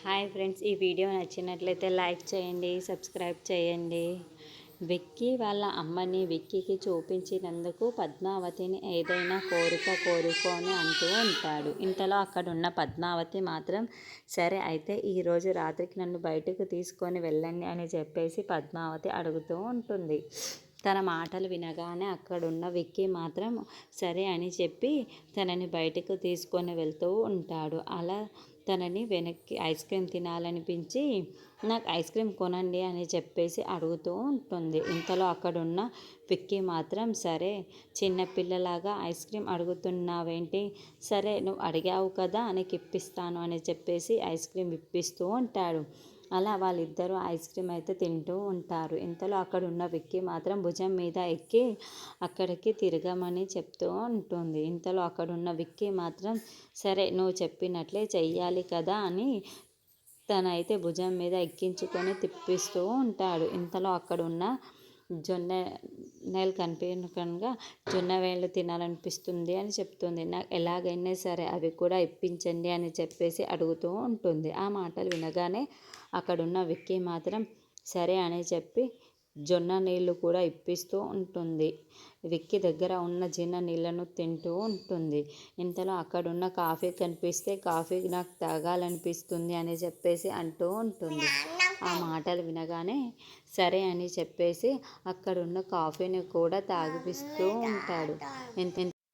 Hi friends, ఈ video నచ్చినట్లయితే like చేయండి, సబ్స్క్రైబ్ చేయండి. విక్కీ వాళ్ళ అమ్మని విక్కీకి చూపించినందుకు పద్మావతిని ఏదైనా కోరిక కోరుకొని అంటూ ఉంటాడు. ఇంతలో అక్కడున్న పద్మావతి మాత్రం సరే అయితే ఈరోజు రాత్రికి నన్ను బయటకు తీసుకొని వెళ్ళండి అని చెప్పేసి పద్మావతి అడుగుతూ ఉంటుంది. తన మాటలు వినగానే అక్కడున్న విక్కీ మాత్రం సరే అని చెప్పి తనని బయటకు తీసుకొని వెళ్తూ ఉంటాడు. అలా తనని వెనక్కి ఐస్ క్రీమ్ తినాలనిపించి నాకు ఐస్ క్రీమ్ కొనండి అని చెప్పేసి అడుగుతూ ఉంటుంది. ఇంతలో అక్కడున్న విక్కీ మాత్రం సరే చిన్నపిల్లలాగా ఐస్ క్రీమ్ అడుగుతున్నావేంటి, సరే నువ్వు అడిగావు కదా నీకు ఇప్పిస్తాను అని చెప్పేసి ఐస్ క్రీమ్ ఇప్పిస్తూ ఉంటాడు. అలా వాళ్ళిద్దరూ ఐస్ క్రీమ్ అయితే తింటూ ఉంటారు. ఇంతలో అక్కడున్న విక్కీ మాత్రం భుజం మీద ఎక్కి అక్కడికి తిరగమని చెప్తూ ఉంటుంది. ఇంతలో అక్కడున్న విక్కీ మాత్రం సరే నువ్వు చెప్పినట్లే చెయ్యాలి కదా అని తనైతే భుజం మీద ఎక్కించుకొని తిప్పిస్తూ ఉంటాడు. ఇంతలో అక్కడున్న జొన్న నెల కనిపించకుండా జొన్న వేళ్ళు తినాలనిపిస్తుంది అని చెప్తుంది. నాకు ఎలాగైనా సరే అవి కూడా ఇప్పించండి అని చెప్పేసి అడుగుతూ ఉంటుంది. ఆ మాటలు వినగానే అక్కడున్న విక్కీ మాత్రం సరే అని చెప్పి జొన్న నీళ్ళు కూడా ఇప్పిస్తూ ఉంటుంది. విక్కీ దగ్గర ఉన్న జిన్న నీళ్ళను తింటూ ఉంటుంది. ఇంతలో అక్కడున్న కాఫీ కనిపిస్తే కాఫీ నాకు తాగాలనిపిస్తుంది అని చెప్పేసి అంటూ ఉంటుంది. ఆ మాటలు వినగానే సరే అని చెప్పేసి అక్కడున్న కాఫీని కూడా తాగిపిస్తూ ఉంటాడు.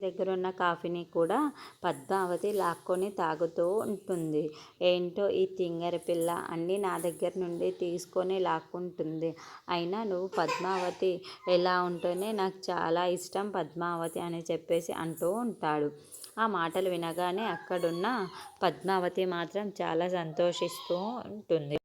దగ్గర ఉన్న కాఫీని కూడా పద్మావతి లాక్కొని తాగుతూ ఉంటుంది. ఏంటో ఈ తింగరి పిల్ల అన్నీ నా దగ్గర నుండి తీసుకొని లాక్కుంటుంది. అయినా నువ్వు పద్మావతి ఎలా ఉంటేనే నాకు చాలా ఇష్టం పద్మావతి అని చెప్పేసి అంటూ ఉంటాడు. ఆ మాటలు వినగానే అక్కడున్న పద్మావతి మాత్రం చాలా సంతోషిస్తూ ఉంటుంది.